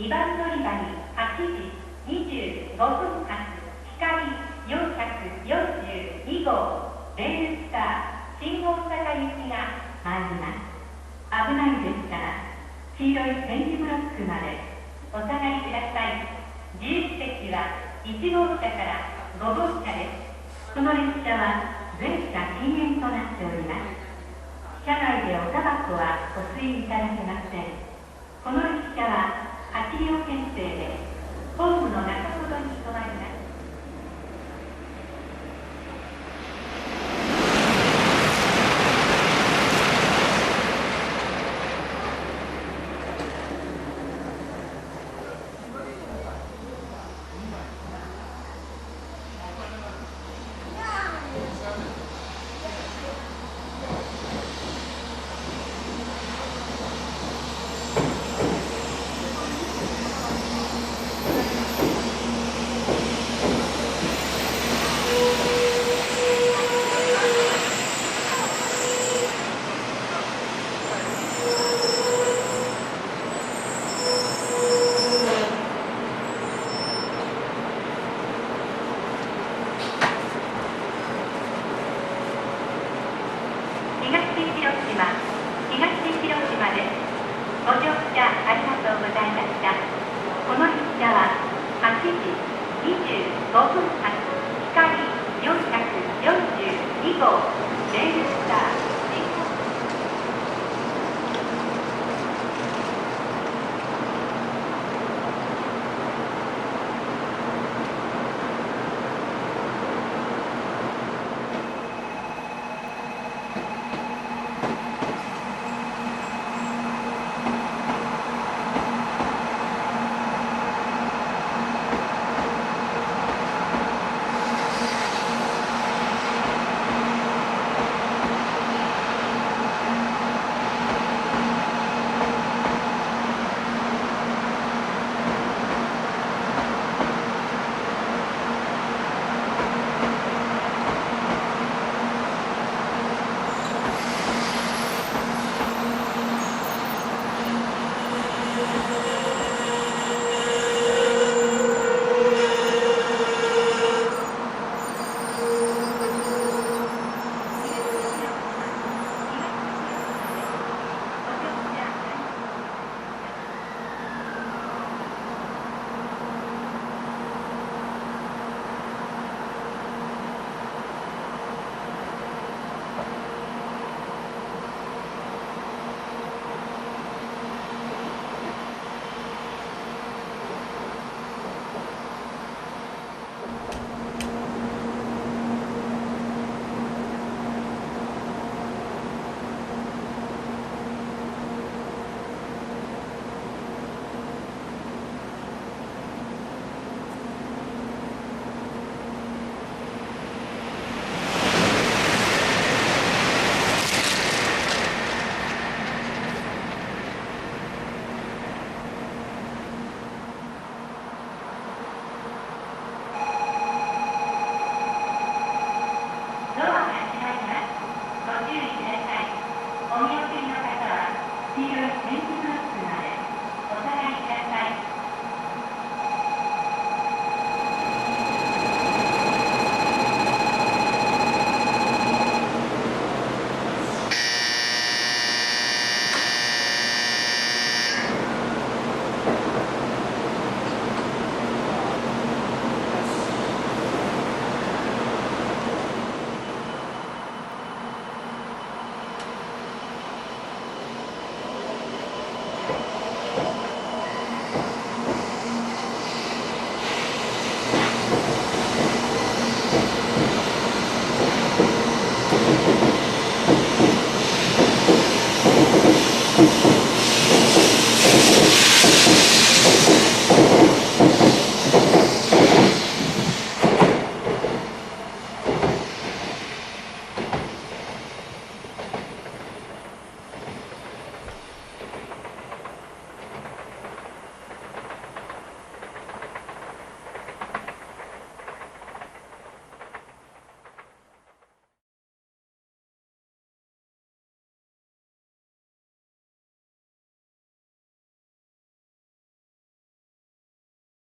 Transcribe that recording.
2番乗り場に8時25分発光442号レールスター新大阪行きが参ります。危ないですから黄色い点字ブロックまでお下がりください。自由席は1号車から5号車です。この列車は全車禁煙となっております。車内でおタバコはお吸いいただけません。この列車は8両編成でホームの中ほどに止まります。東広島です。ご乗車ありがとうございました。この列車は8時25分発光442号レール